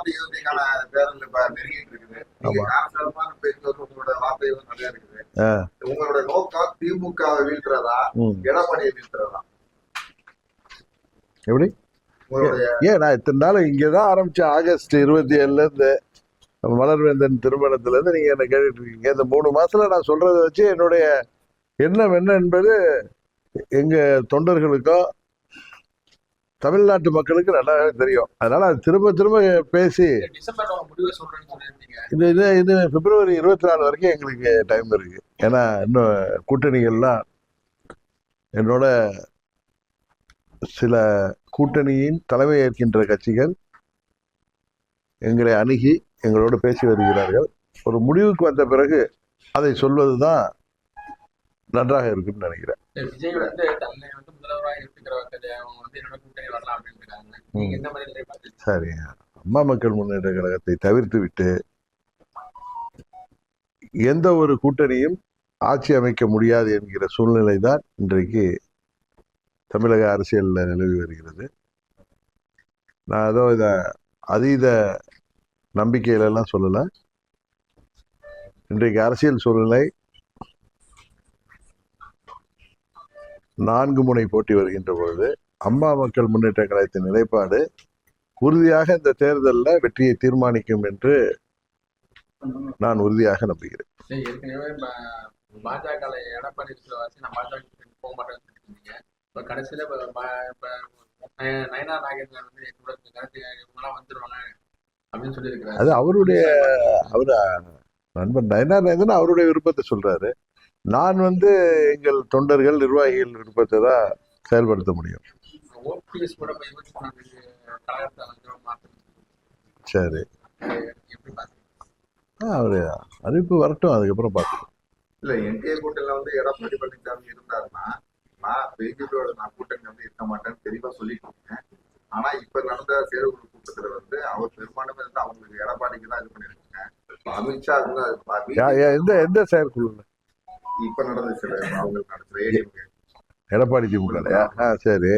அப்படிங்கிறதுக்கான தேர்தல் இப்ப நெருங்கிட்டு இருக்குது. நீங்க காரசாரமான பேசுவது உங்களோட வார்த்தைகள் நிறைய இருக்குது. உங்களோட நோக்கம் திமுகவை வீழ்த்துறதா, எடப்பாடியை வீழ்த்துறதா? எப்படி? ஏன் நான் இத்தனை நாள் இங்கதான் ஆரம்பிச்சேன். ஆகஸ்ட் 27 இருந்து மலர்வேந்தன் திருமணத்துல இருந்து நீங்க என்ன கேட்டுட்டு இருக்கீங்க. இந்த 3 மாசத்துல நான் சொல்றதை வச்சு என்னுடைய எண்ணம் என்ன என்பது எங்க தொண்டர்களுக்கோ தமிழ்நாட்டு மக்களுக்கு நல்லாவே தெரியும். அதனால அது திரும்ப திரும்ப பேசி இது பிப்ரவரி 24 வரைக்கும் எங்களுக்கு டைம் இருக்கு. ஏன்னா இன்னும் கூட்டணிகள்லாம் என்னோட சில கூட்டணியின் தலைமை ஏற்கின்ற கட்சிகள் எங்களை அணுகி எங்களோடு பேசி வருகிறார்கள். ஒரு முடிவுக்கு வந்த பிறகு அதை சொல்வதுதான் நன்றாக இருக்குன்னு நினைக்கிறேன். சரி, அம்மா மக்கள் முன்னேற்ற கழகத்தை தவிர்த்து விட்டு எந்த ஒரு கூட்டணியும் ஆட்சி அமைக்க முடியாது என்கிற சூழ்நிலை தான் இன்றைக்கு தமிழக அரசியலில் நிலவி வருகிறது. நான் ஏதோ இதை அதீத நம்பிக்கையிலெல்லாம் சொல்லலை. இன்றைக்கு அரசியல் சூழ்நிலை 4 முனை போட்டி வருகின்ற பொழுது அம்மா மக்கள் முன்னேற்ற கழகத்தின் நிலைப்பாடு உறுதியாக இந்த தேர்தலில் வெற்றியை தீர்மானிக்கும் என்று நான் உறுதியாக நம்புகிறேன். அது அவருடைய நண்பன் நயனார் நாகேந்திரன் அவருடைய விருப்பத்தை சொல்றாரு. நான் எங்கள் தொண்டர்கள் நிர்வாகிகள் விருப்பத்தை தான் செயல்படுத்த முடியும். சரி, அவரு அறிவிப்பு வரட்டும், அதுக்கப்புறம் பார்க்கலாம். இல்ல என்டிஏ கூட்டணியில எடப்பாடி பழனிசாமி இருந்தாருன்னா நான் பிஜேபியோட கூட்டணி இருக்க மாட்டேன்னு தெளிவா சொல்லிட்டு. ஆனா இப்ப நடந்த செயற்குழு கூட்டத்துல அவர் பெரும்பான்மை அவங்களுக்கு எடப்பாடிக்கு தான் இது பண்ணிருக்காங்க. அமித்ஷா எந்த செயற்குழு இப்ப நடந்துச்சு அவங்களுக்கு நடந்துச்சு எடப்பாடி திமுக. சரி,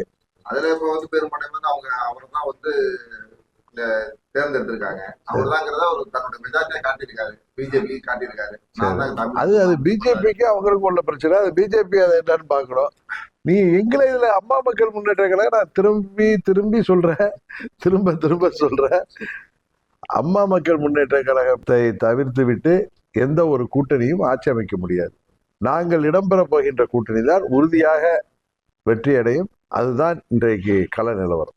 அதுல இப்ப பெரும்பான்மை அவங்க அவர்தான் தேர்ந்தெடுத்திருக்காங்க. அவர்தாங்கிறத அவர் தன்னுடைய மெஜாரிட்டியை காட்டியிருக்காரு, பிஜேபி காட்டியிருக்காரு. அது பிஜேபிக்கு அவங்களுக்கு உள்ள பிரச்சனை. அது பிஜேபி அதை என்னன்னு பாக்கணும். நீ எங்களை இதுல அம்மா மக்கள் முன்னேற்ற கழகம் நான் திரும்பி சொல்றேன், திரும்ப சொல்றேன். அம்மா மக்கள் முன்னேற்ற கழகத்தை தவிர்த்து விட்டு எந்த ஒரு கூட்டணியும் ஆட்சி அமைக்க முடியாது. நாங்கள் இடம்பெற போகின்ற கூட்டணி தான் உறுதியாக வெற்றி அடையும். அதுதான் இன்றைக்கு கள நிலவரம்.